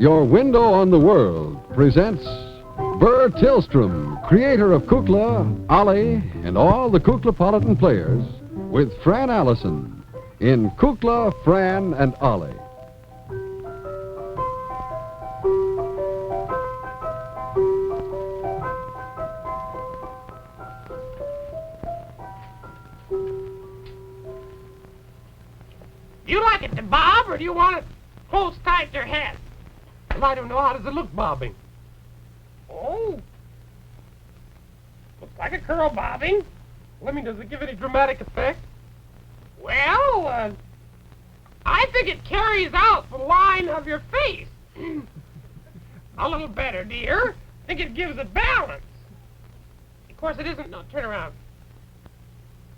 Your Window on the World presents Burr Tillstrom, creator of Kukla, Ollie, and all the Kuklapolitan players, with Fran Allison in Kukla, Fran and Ollie. Do you like it to bob, or do you want it close tight to your head? Well, I don't know. How does it look bobbing? Oh. Looks like a curl bobbing. Does it give any dramatic effect? Well, I think it carries out the line of your face. A little better, dear. I think it gives it balance. Of course, it isn't... No, turn around.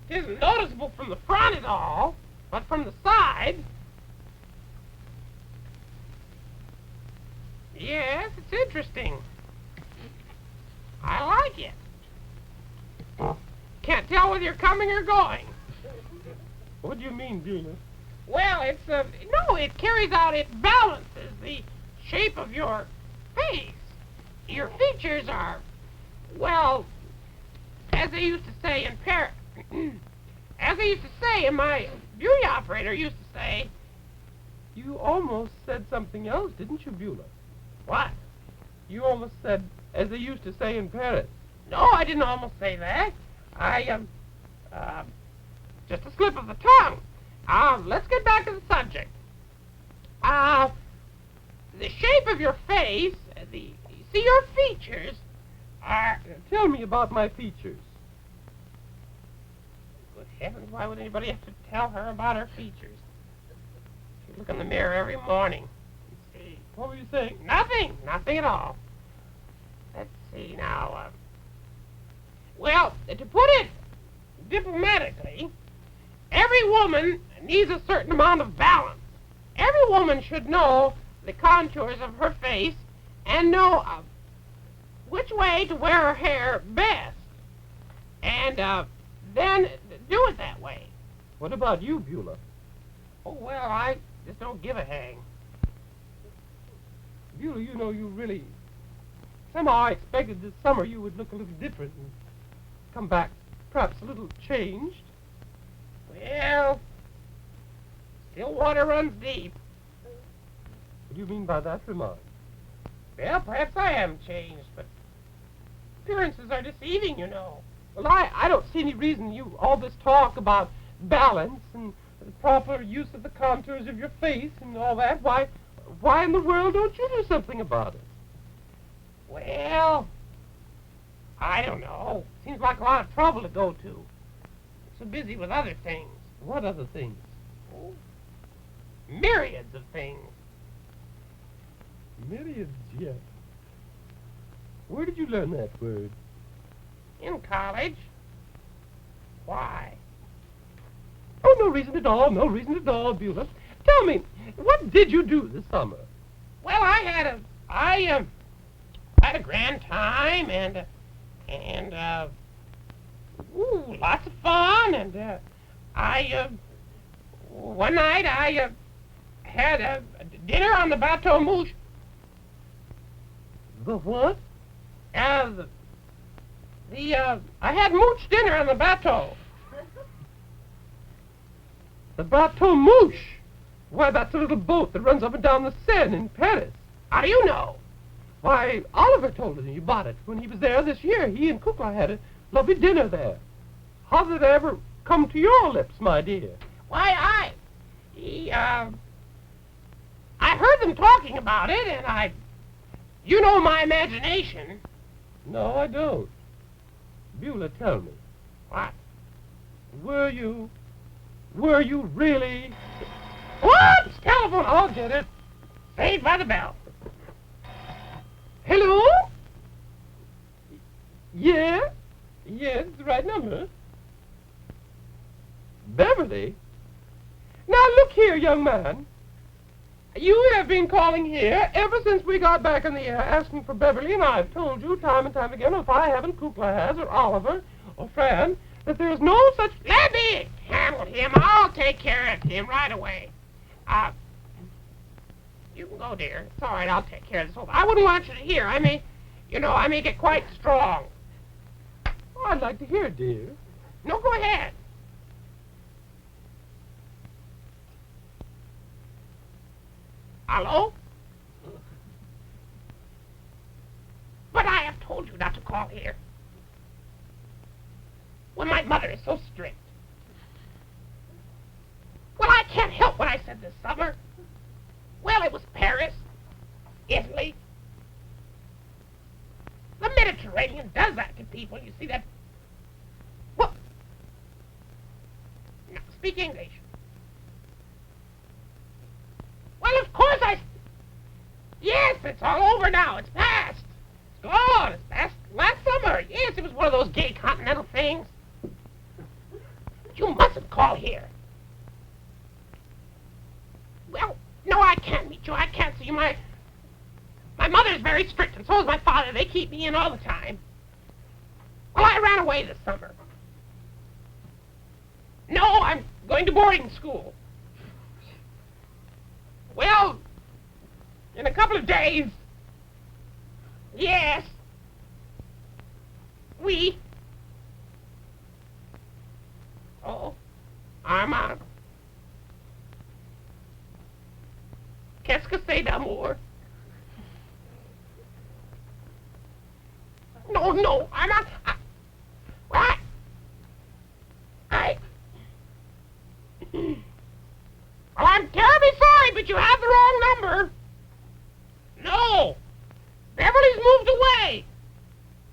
It isn't noticeable from the front at all, but from the side... Yes, it's interesting. I like it. Can't tell whether you're coming or going. What do you mean, Buelah? Well, it carries out, it balances the shape of your face. Your features are, well, as they used to say in Paris, as they used to say, and my beauty operator used to say. You almost said something else, didn't you, Buelah? What? You almost said, as they used to say in Paris. No, I didn't almost say that. Just a slip of the tongue. Let's get back to the subject. The shape of your face, your features are... Tell me about my features. Good heavens, why would anybody have to tell her about her features? She look in the mirror every morning. Let's see. What were you saying? Nothing at all. Let's see now. Well, to put it diplomatically, every woman needs a certain amount of balance. Every woman should know the contours of her face and know which way to wear her hair best, and then do it that way. What about you, Buelah? Oh, well, I just don't give a hang. Buelah, you know, you really... Somehow I expected this summer you would look a little different and come back perhaps a little changed. Well, still water runs deep. What do you mean by that remark? Well, perhaps I am changed, but appearances are deceiving, you know. Well, I don't see any reason all this talk about balance and the proper use of the contours of your face and all that. Why in the world don't you do something about it? Well, I don't know. Seems like a lot of trouble to go to. So busy with other things. What other things? Oh, myriads of things. Myriads, yes. Where did you learn that word? In college. Why? Oh, no reason at all, Buelah. Tell me, what did you do this summer? Well, I had a grand time and lots of fun, and one night I had a dinner on the Bateau Mouche. The what? I had mooch dinner on the Bateau. The Bateau Mouche? Why, that's a little boat that runs up and down the Seine in Paris. How do you know? Why, Oliver told me you bought it when he was there this year. He and Kukla had a lovely dinner there. How did it ever come to your lips, my dear? Why, I heard them talking about it, and you know my imagination. No, I don't. Buelah, tell me. What? Were you really... What? It's telephone. I'll get it. Saved by the bell. Hello? Yeah? Yes, it's the right number. Beverly? Now, look here, young man. You have been calling here ever since we got back in the air asking for Beverly, and I've told you time and time again, if I haven't, Kukla has, or Oliver, or Fran, that there is no such... Let me handle him. I'll take care of him right away. You can go, dear. It's all right. I'll take care of this whole. I wouldn't want you to hear. I may get quite strong. Oh, I'd like to hear it, dear. No, go ahead. Hello? But I have told you not to call here. Well, my mother is so strict. Well, I can't help what I said this summer. Well, it was Paris, Italy. The Mediterranean does that to people. You see that? Well, now, speak English. Well, of course Yes, it's all over now. It's past. It's gone. It's past last summer. Yes, it was one of those gay continental things. But you mustn't call here. Well, no, I can't meet you. I can't see you. My mother's very strict, and so is my father. They keep me in all the time. Well, I ran away this summer. No, I'm going to boarding school. Well, in a couple of days. Yes. Oh, I'm out. Qu'est-ce que c'est d'amour? No, I'm not. What? Well, I'm terribly sorry, but you have the wrong number. No. Beverly's moved away.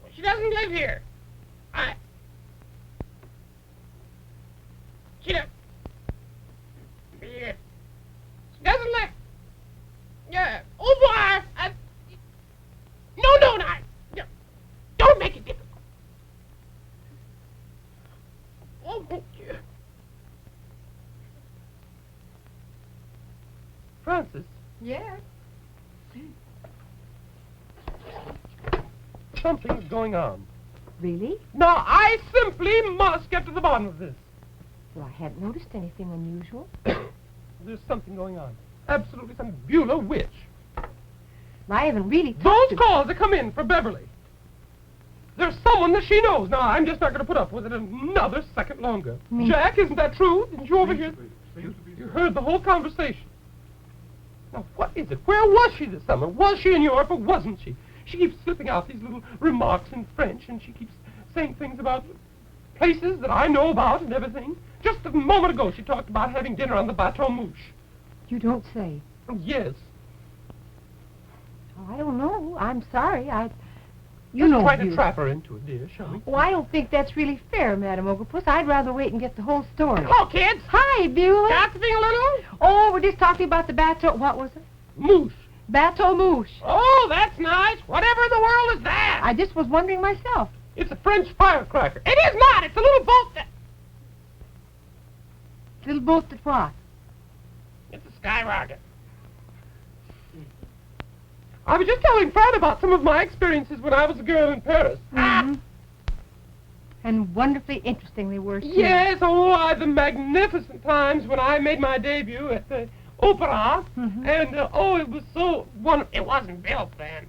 Well, she doesn't live here. She doesn't live. Yeah. Au revoir. No, not. No. Don't make it difficult. Oh, dear. Francis, Yes. something is going on. Really? Now, I simply must get to the bottom of this. Well, I hadn't noticed anything unusual. There's something going on. Absolutely some Buelah witch. I haven't really talked Those to... calls that come in for Beverly. There's someone that she knows. Now, I'm just not going to put up with it another second longer. Me? Jack, isn't that true? Didn't you overhear? You heard the whole conversation. Now, what is it? Where was she this summer? Was she in Europe or wasn't she? She keeps slipping out these little remarks in French, and she keeps saying things about places that I know about and everything. Just a moment ago, she talked about having dinner on the Bateau Mouche. You don't say. Yes. Oh, I don't know. I'm sorry. You Let's know try to Buelah. trap her into it, dear, shall we? Oh, I don't think that's really fair, Madam Oglepus. I'd rather wait and get the whole story. Hello, kids. Hi, Buelah. Gossiping a little? Oh, we're just talking about the Bateau... What was it? Mouche. Bateau Mouche. Oh, that's nice. Whatever in the world is that? I just was wondering myself. It's a French firecracker. It is not. It's a little boat that... Little boat that what? It's a skyrocket. I was just telling Fran about some of my experiences when I was a girl in Paris. Mm-hmm. And wonderfully interesting they were, too. Yes, the magnificent times when I made my debut at the Opera. Mhm. And, it was so wonderful. It wasn't built then.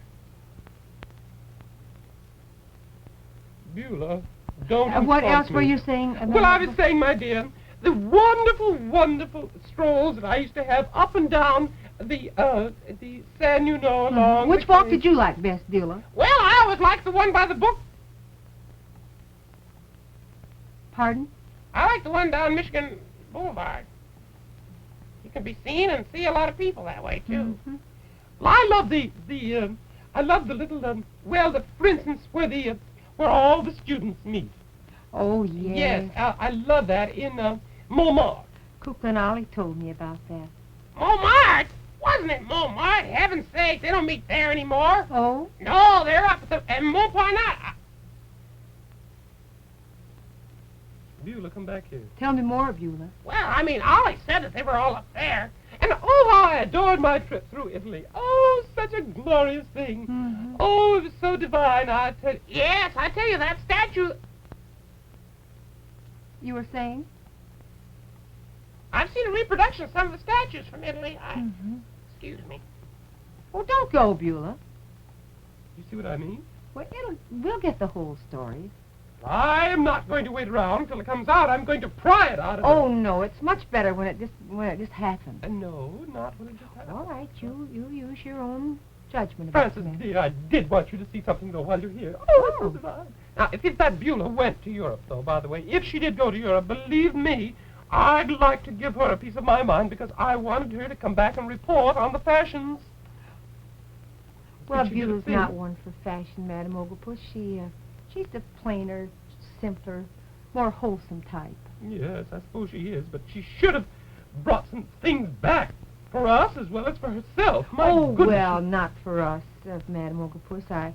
Buelah, don't What insult else were me. you saying? Well, I was saying, my dear, the wonderful, wonderful strolls that I used to have up and down the Seine, you know, along Which the walk quay. did you like best, Buelah? Well, I always liked the one by the book. Pardon? I like the one down Michigan Boulevard. You can be seen and see a lot of people that way, too. Mhm. Well, I love I love the little, for instance, where all the students meet. Oh, yes. Yes, I love that in Montmartre. Kukla and Ollie told me about that. Montmartre? Wasn't it Montmartre? Heaven's sake, they don't meet there anymore. Oh? No, they're up at Montparnasse. Buelah, come back here. Tell me more, Buelah. Well, I mean, Ollie said that they were all up there. And how I adored my trip through Italy. Oh, such a glorious thing. Mhm. Oh, it was so divine, I tell you. Yes, I tell you, that statue... You were saying? I've seen a reproduction of some of the statues from Italy. Mhm. Excuse me. Oh, don't go, Buelah. You see what I mean? Well, we'll get the whole story. I am not going to wait around till it comes out. I'm going to pry it out of her. Oh, no, it's much better when it just happens. No, not when it just happens. All right, you use your own judgment about Francis, it. dear, I did want you to see something, though, while you're here. Oh, so did I. Now, if that Buelah went to Europe, though, by the way, if she did go to Europe, believe me, I'd like to give her a piece of my mind because I wanted her to come back and report on the fashions. Well, Did she get a Beulah's thing? not one for fashion, Madame Oglepus. She's the plainer, simpler, more wholesome type. Yes, I suppose she is, but she should have brought some things back for us as well as for herself. My goodness. Well, not for us, Madame Oglepus.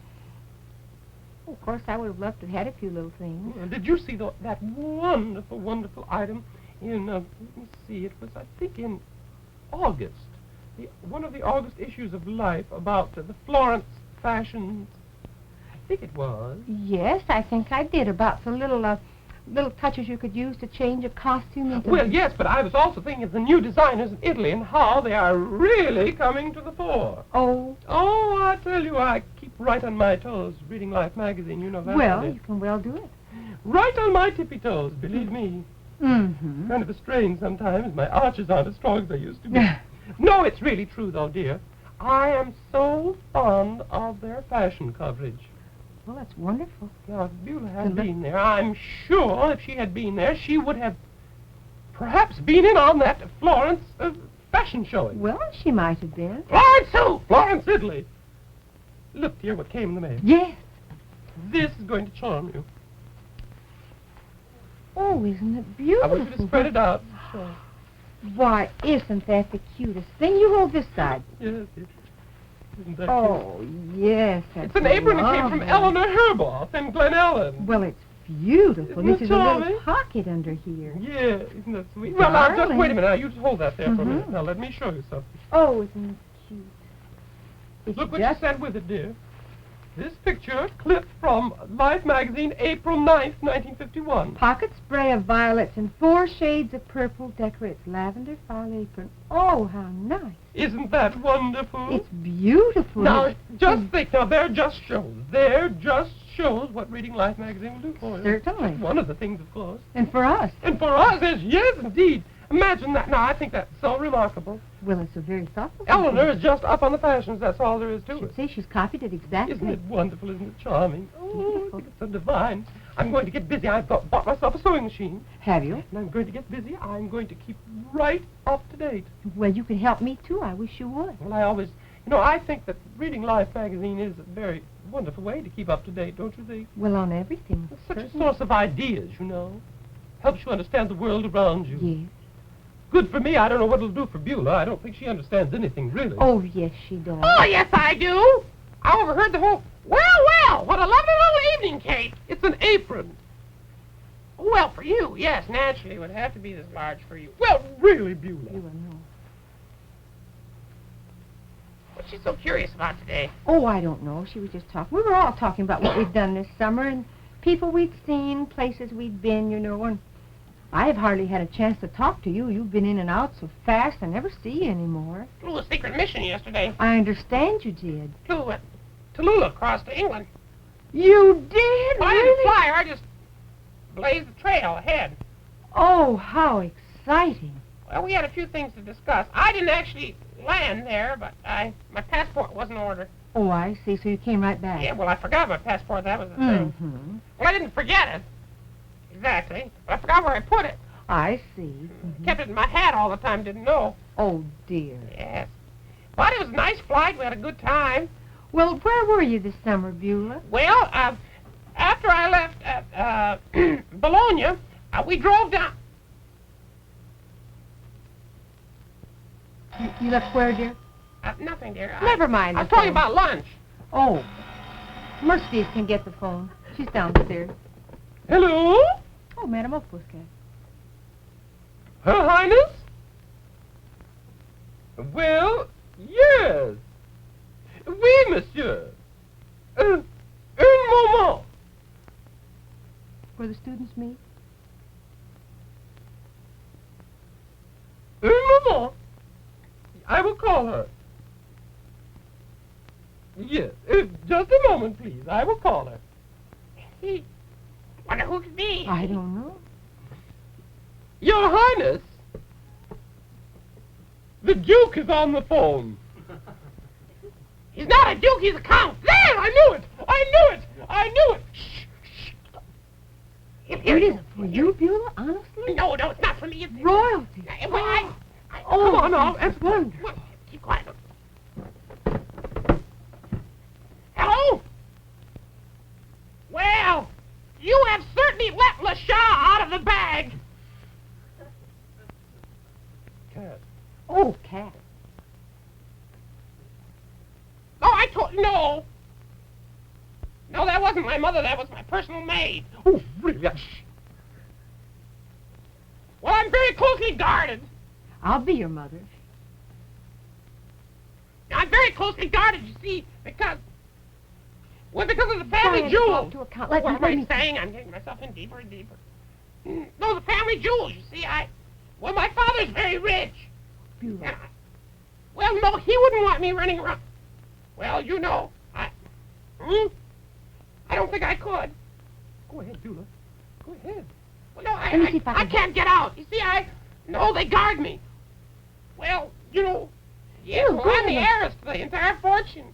Of course, I would have loved to have had a few little things. Well, did you see that wonderful, wonderful item in, let me see, it was, I think, in August. One of the August issues of Life about the Florence fashions. I think it was. Yes, I think I did, about the little touches you could use to change a costume into... Well, yes, but I was also thinking of the new designers in Italy and how they are really coming to the fore. Oh. Oh, I tell you, I keep right on my toes reading Life magazine, you know that. Well, don't you can well do it. Right on my tippy toes, believe me. Mm-hmm. Kind of a strain sometimes. My arches aren't as strong as they used to be. No, it's really true, though, dear. I am so fond of their fashion coverage. Well, that's wonderful. Now, if Buelah had been there, I'm sure if she had been there, she would have perhaps been in on that Florence fashion showing. Well, she might have been. Florence who? Florence, Italy. Look, dear, what came in the mail. Yes. This is going to charm you. Oh, isn't it I beautiful? want you to spread it out. Sure. Why, isn't that the cutest thing? You hold this side. Yes, isn't that cute? Oh, yes. It's an apron that came from Eleanor Herboth in Glen Ellen. Well, it's beautiful. Isn't This it is a little charming? pocket under here. Yeah, isn't that sweet? Well, now, just Darling. wait a minute. Now, you just hold that there for a Mhm. minute. Now, let me show you something. Oh, isn't it cute? It's Look what just... you sent with it, dear. This picture clipped from Life magazine, April 9th, 1951. Pocket spray of violets and 4 shades of purple decorates lavender file apron. Oh, how nice. Isn't that wonderful? It's beautiful. Now, just think. Now, there just shows. There just shows what reading Life magazine will do for you. Certainly. Just one of the things, of course. And for us. And for us, yes, indeed. Imagine that. Now, I think that's so remarkable. Well, it's a very thoughtful thing. Eleanor is just up on the fashions. That's all there is to Should it. say she's copied it exactly. Isn't it wonderful? Isn't it charming? Oh, Beautiful. it's so divine. I'm going to get busy. I've bought myself a sewing machine. Have you? And I'm going to get busy. I'm going to keep right up to date. Well, you can help me, too. I wish you would. Well, I always... You know, I think that reading Life magazine is a very wonderful way to keep up to date, don't you think? Well, on everything. It's such a certainly. source of ideas, you know. Helps you understand the world around you. Yes. Good for me. I don't know what it'll do for Buelah. I don't think she understands anything, really. Oh, yes, she does. Oh, yes, I do. I overheard the whole... Well, what a lovely little evening cape. It's an apron. Well, for you, yes, naturally, it would have to be this large for you. Well, really, Buelah. You will know. What's she so curious about today? Oh, I don't know. She was just talking. We were all talking about what we'd done this summer and people we'd seen, places we'd been, you know, and I've hardly had a chance to talk to you. You've been in and out so fast I never see you anymore. Flew a secret mission yesterday. I understand you did. Flew at Tallulah across to England. You did? I didn't Really? fly her. I just blazed the trail ahead. Oh, how exciting. Well, we had a few things to discuss. I didn't actually land there, but my passport wasn't ordered. Oh, I see. So you came right back. Yeah, well, I forgot my passport. That was the thing. Mm-hmm. Well, I didn't forget it. Exactly. But I forgot where I put it. I see. Mhm. Kept it in my hat all the time, didn't know. Oh, dear. Yes. But it was a nice flight. We had a good time. Well, where were you this summer, Buelah? Well, after I left Bologna, we drove down. You left where, dear? Nothing, dear. Never mind I the was talking phone. about lunch. Oh. Mercedes can get the phone. She's downstairs. Hello? Oh, Madame Opuscat. Her Highness? Well, yes. Oui, monsieur. Un moment. Where the students meet? Un moment. I will call her. moment, please. I will call her. He... Wonder who could be? I don't know. Your Highness, the Duke is on the phone. He's not a Duke, he's a Count. There, I knew it! I knew it! Shh, shh. It isn't for you, Buelah, honestly? No, it's not for me. It's Royalty. Come on now. That's wonderful. Keep quiet. Hello? Well, you have certainly let LaShaw out of the bag. Cat. Oh, Cat. Oh, I told... No, that wasn't my mother. That was my personal maid. Oh, really? Shh. Well, I'm very closely guarded. I'll be your mother. I'm very closely guarded, you see, because of the family Fine, jewels. talk to a count. What Let am I me saying? I'm getting myself in deeper and deeper. No, the family jewels, you see, well, my father's very rich. Buelah. Well, no, he wouldn't want me running around. Well, you know, I don't think I could. Go ahead, Buelah. Go ahead. Well, no, Let me see if I I can can't get out. You see, no, they guard me. Well, you know, yes, Oh, well, I'm the good. heiress to the entire fortune.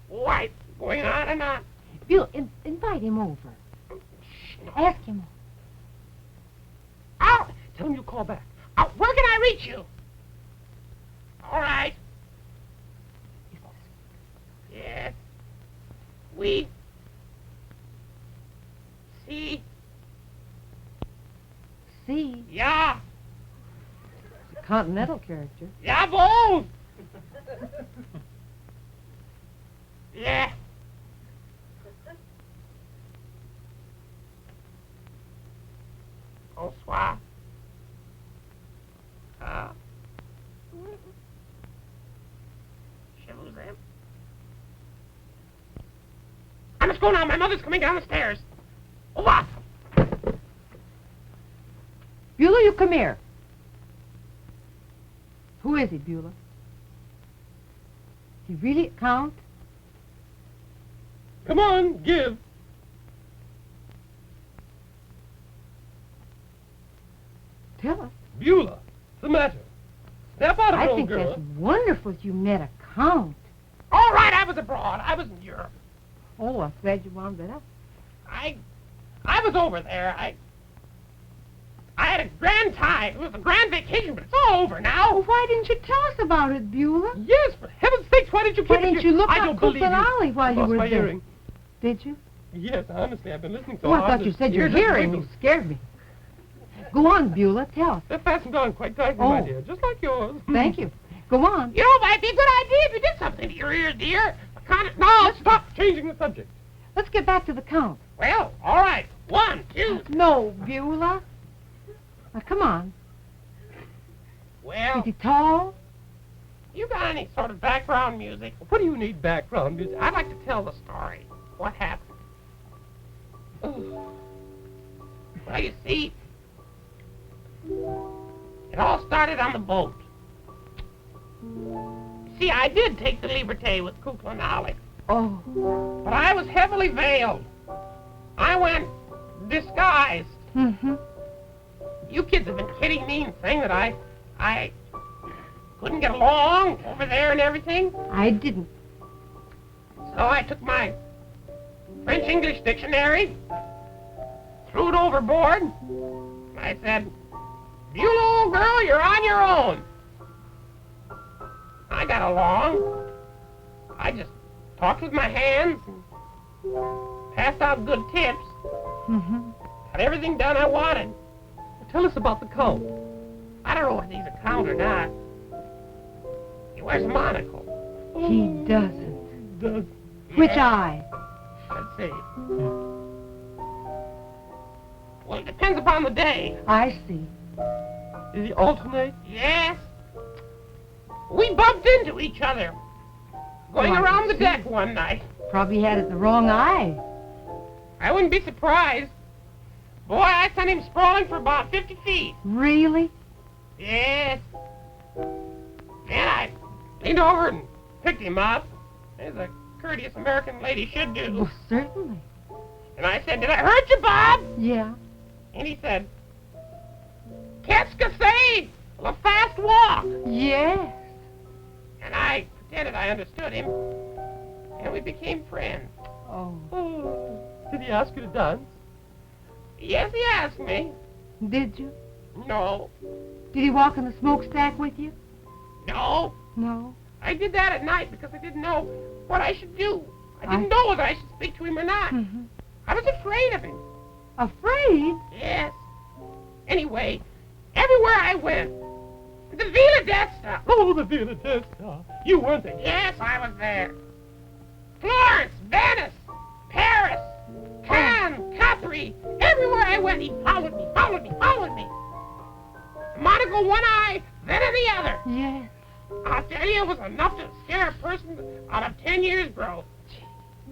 Why, going on and on. Buelah, invite him over. Ask him. Out! Tell him you call back. Out! Where can I reach you? All right. Yes. We... See? See, Yeah. it's a continental character. Yeah, both. Yeah. Bonsoir. Je vous aime. I must go now. My mother's coming down the stairs. Au revoir. Buelah, you come here. Who is he, Buelah? He really a count? Come on, give. Tell us. Buelah, what's the matter? Step out of it, I old think girl. that's wonderful you met a count. All right, I was abroad. I was in Europe. Oh, I'm glad you wound that up. I was over there. I had a grand time. It was a grand vacation, but it's all over now. Oh, why didn't you tell us about it, Buelah? Yes, for heaven's sakes, why didn't you keep Why didn't you look I up don't believe Kukla and you. Ollie while you Lost were my there? hearing. Did you? Yes, honestly, I've been listening so Oh, I hard thought you that said your ears are hearing. You dwindled. scared me. Go on, Buelah. Tell us. They're fastened on quite tightly, my Oh. dear, just like yours. Thank you. Go on. You know, it might be a good idea if you did something to your ears, dear. No, stop changing the subject. Let's get back to the count. Well, all right. 1, 2. No, Buelah. Now, come on. Well, Is he tall? you got any sort of background music? What do you need background music? I'd like to tell the story. What happened? Oh, Well, you see, it all started on the boat. See, I did take the liberté with Kukla and Ollie, Oh. but I was heavily veiled. I went disguised. Mm-hmm. You kids have been kidding me and saying that I couldn't get along over there and everything. I didn't. So I took my French-English dictionary, threw it overboard. I said, "Buelah, old girl, you're on your own." I got along. I just talked with my hands and passed out good tips. Mm-hmm. Got everything done I wanted. tell us about the count. I don't know if he's a count or not. He wears a monocle. He doesn't. Does Which Yeah. eye? Let's see. Well, it depends upon the day. I see. Did he alternate? Yes. We bumped into each other going Oh, I around the see. deck one night. Probably had it the wrong eye. I wouldn't be surprised. Boy, I sent him sprawling for about 50 feet. Really? Yes. Then I leaned over and picked him up. There's a courteous American lady should do. Well, certainly. And I said, did I hurt you, Bob? Yeah. And he said, qu'est-ce que c'est? A fast walk. Yes. And I pretended I understood him, and we became friends. Oh. Oh, did he ask you to dance? Yes, he asked me. Did you? No. Did he walk in the smokestack with you? No. No. I did that at night because I didn't know what I should do. I didn't know whether I should speak to him or not. Mm-hmm. I was afraid of him. Afraid? Yes. Anyway, everywhere I went, the Villa d'Esta. Oh, the Buelah d'Esta. You weren't there. Yes, I was there. Florence, Venice, Paris, Cannes, Capri. Everywhere I went, he followed me, followed me, followed me. Monocle one eye, then in the other. Yes. I'll tell you, it was enough to scare a person out of 10 years' growth.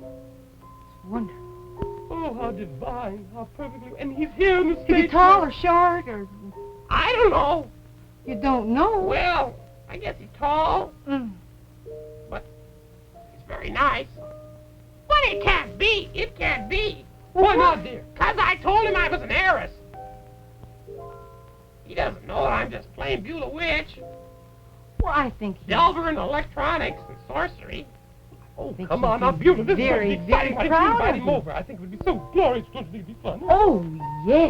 It's wonderful. Oh, how divine, how perfectly... And he's here in the Is stage... he tall or short or... I don't know. You don't know? Well, I guess he's tall, Mm. but he's very nice. But it can't be. It can't be. Why not, dear? 'Cause I told him I was an heiress. He doesn't know that I'm just plain Buelah witch. Well, I think he... Delver in electronics and sorcery. Oh, think come he'd on now, be Buelah. This very, is exciting. very Why don't you proud invite of him you. over? I think it would be so glorious. Don't think it'd be fun? Oh, yes.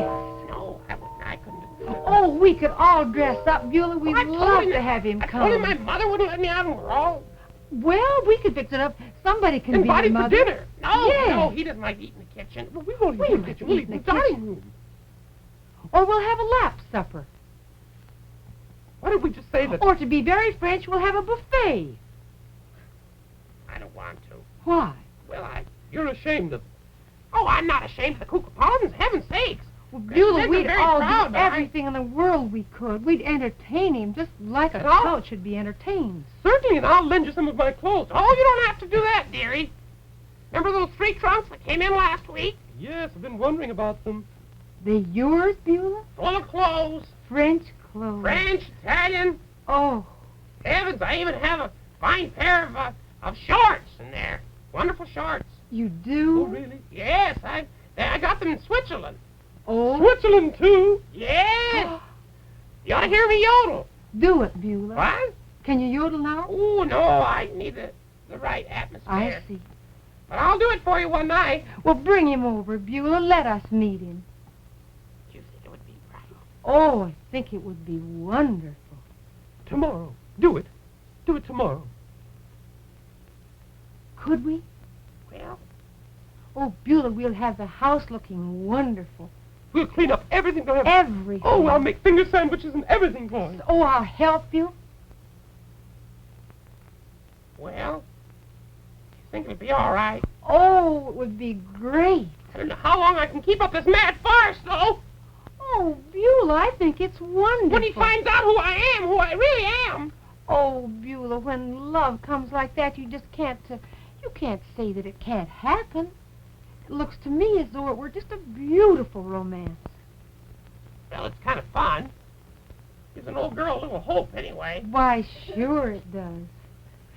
No, I couldn't do that. Oh, we could all dress up, Buelah. We'd I told love him to have him I come. told him my mother wouldn't let me out, and we're all Well, we could fix it up. Somebody can invite be him the for mother. dinner. No, Yes. no, he doesn't like eating in the kitchen. Well, we won't eat We in the like kitchen. to We'll eat eat in in the the dining kitchen. room. Or we'll have a lap supper. Why don't we just say that... Or to be very French, we'll have a buffet. I don't want to. Why? Well, You're ashamed of... Oh, I'm not ashamed of the Kukla. Heaven's sakes. Well, Yes, Buelah, I'm we'd very all proud, do but I- everything in the world we could. We'd entertain him just like a And I'll- child should be entertained. Certainly, and I'll lend you some of my clothes. Oh, you don't have to do that, dearie. Remember those 3 trunks that came in last week? Yes, I've been wondering about them. They yours, Buelah? Full of clothes. French clothes. French, Italian. Oh, Heavens, I even have a fine pair of shorts in there. Wonderful shorts. you do? Oh, really? Yes, I got them in Switzerland. Oh, Switzerland, too? Yes. You ought to hear me yodel. do it, Buelah. What? Can you yodel now? Oh, no, I need the right atmosphere. I see. But I'll do it for you one night. Well, bring him over, Buelah. Let us meet him. Do you think it would be right? Oh, I think it would be wonderful. Tomorrow. Do it. Do it tomorrow. Could we? Well, Oh, Buelah, we'll have the house looking wonderful. We'll clean up everything. We'll have... Everything. Oh, I'll make finger sandwiches and everything for you. Oh, I'll help you. well, you think it'll be all right? Oh, it would be great. I don't know how long I can keep up this mad farce, though. Oh, Buelah, I think it's wonderful. When he finds out who I am, who I really am. Oh, Buelah, when love comes like that, you just can't, you can't say that it can't happen. It looks to me as though it were just a beautiful romance. Well, it's kind of fun. Gives an old girl a little hope, anyway. Why, sure it does.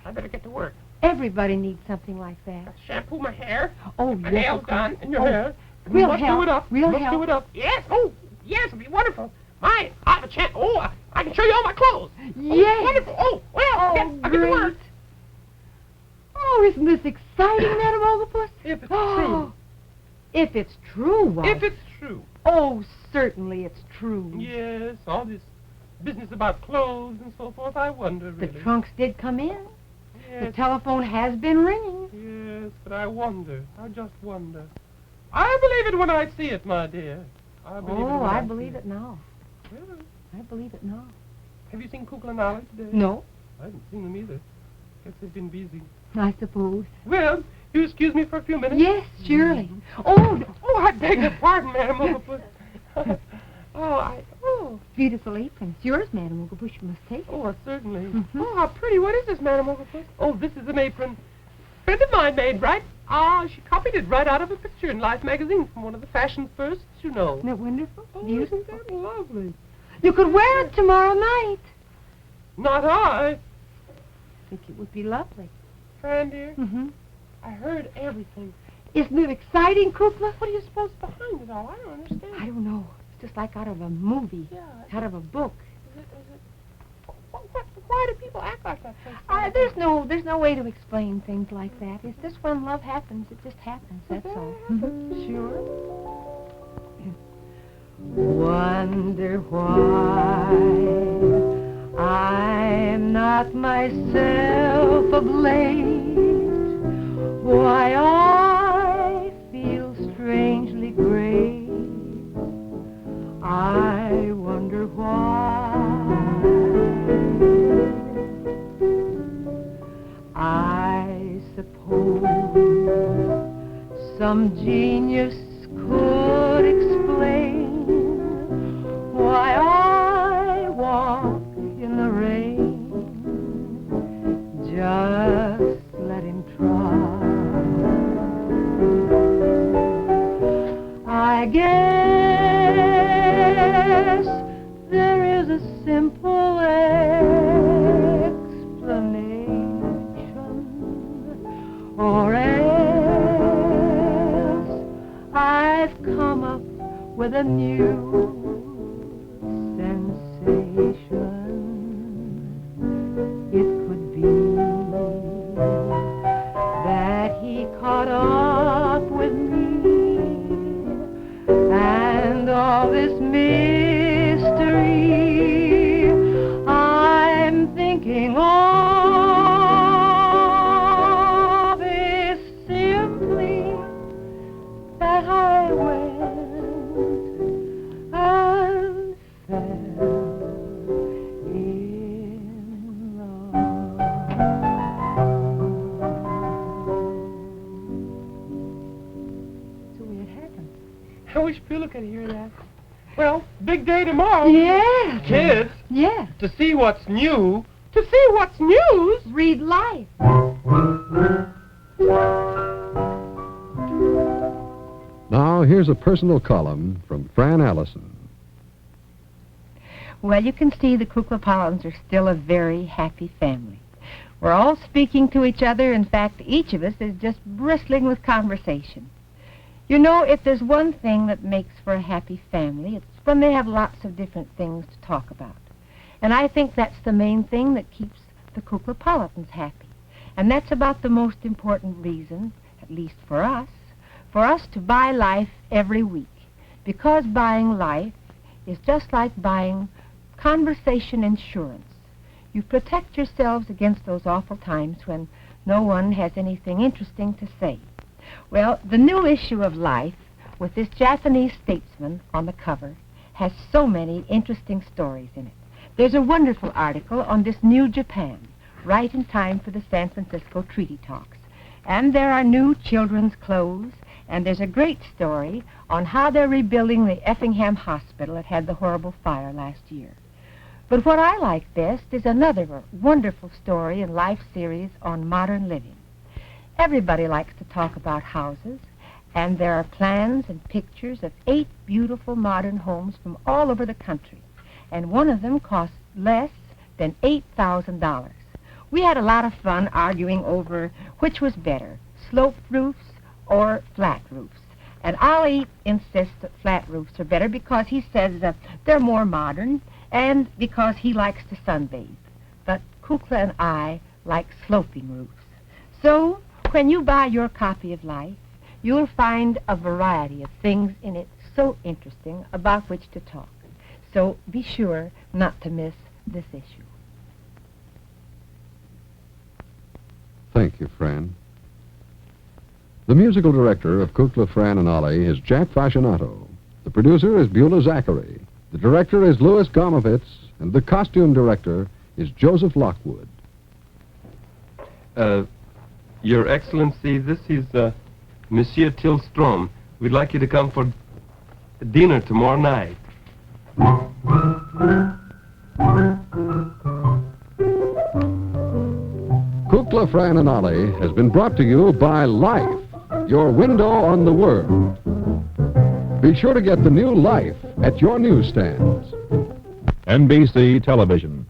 I better get to work. Everybody needs something like that. Shampoo my hair. Oh, My yes, nails of course. done. And your Oh, hair. we'll must help. do it up. We'll must help. do it up. Yes. Oh, yes, it'll be wonderful. I have a chance. Oh, I can show you all my clothes. Yes. Oh, wonderful. Oh, well, Oh, yes, I'll get to work. great. Oh, isn't this exciting, Madam Oglepus? If it's Oh, true. if it's true, why? If it's true. Oh, certainly it's true. Yes, all this business about clothes and so forth, I wonder, The really. trunks did come in. The Yes, telephone has been ringing. yes, but I wonder. I just wonder. I believe it when I see it, my dear. I believe it Oh, when I see believe it now. Well, I believe it now. have you seen Kukla and Ollie today? No, I haven't seen them either. Guess they've been busy. I suppose. Well, you excuse me for a few minutes? Yes, surely. Oh, I beg your pardon, Madam Oglepus. Oh, beautiful apron. It's yours, Madam Oglepus, you must take it. Oh, certainly. Mhm. Oh, how pretty. What is this, Madam Oglepus? Oh, this is an apron. Friend of mine made, right? Ah, she copied it right out of a picture in Life magazine from one of the fashion firsts, you know. Isn't it wonderful? Oh, Beautiful. isn't that lovely? You could wear it tomorrow night. Not I. I think it would be lovely. Fran, dear, Mm-hmm. I heard everything. Isn't it exciting, Kukla? What do you suppose is behind it all? I don't understand. I don't know. It's just like out of a movie. Yeah. Out of a book. Is it... Why do people act like that? There's no way to explain things like that. It's just when love happens, it just happens, that's all. Sure. Wonder why I'm not myself of late. Why I feel strangely great. I wonder why. I suppose some genius could explain why I walk in the rain. Just let him try. I guess there is a simple explanation, or else I've come up with a new sensation. It could be that he caught up with me, and all this mystery I'm thinking of is simply that I went and fell in love. So it happened. I wish Buelah could hear that. Well, big day tomorrow. Yeah. Kids, Yeah. to see what's new. To see what's news? Read life. Now, here's a personal column from Fran Allison. Well, you can see the Kukla are still a very happy family. We're all speaking to each other. In fact, each of us is just bristling with conversation. You know, if there's one thing that makes for a happy family, it's when they have lots of different things to talk about. And I think that's the main thing that keeps the Kuklapolitans happy. And that's about the most important reason, at least for us to buy life every week. Because buying life is just like buying conversation insurance. You protect yourselves against those awful times when no one has anything interesting to say. Well, the new issue of Life, with this Japanese statesman on the cover, has so many interesting stories in it. There's a wonderful article on this new Japan, right in time for the San Francisco Treaty Talks. And there are new children's clothes, and there's a great story on how they're rebuilding the Effingham Hospital that had the horrible fire last year. But what I like best is another wonderful story in Life series on modern living. Everybody likes to talk about houses, and there are plans and pictures of 8 beautiful modern homes from all over the country, and one of them costs less than $8,000. We had a lot of fun arguing over which was better, sloped roofs or flat roofs. And Ollie insists that flat roofs are better because he says they're more modern and because he likes to sunbathe. But Kukla and I like sloping roofs. So when you buy your copy of Life, you'll find a variety of things in it so interesting about which to talk. So be sure not to miss this issue. Thank you, Fran. The musical director of Kukla, Fran and Ollie is Jack Fascinato. The producer is Buelah Zachary. The director is Louis Gomovitz, and the costume director is Joseph Lockwood. Your Excellency, this is Monsieur Tillstrom. We'd like you to come for dinner tomorrow night. Kukla, Fran and Ollie has been brought to you by Life, your window on the world. Be sure to get the new Life at your newsstands. NBC Television.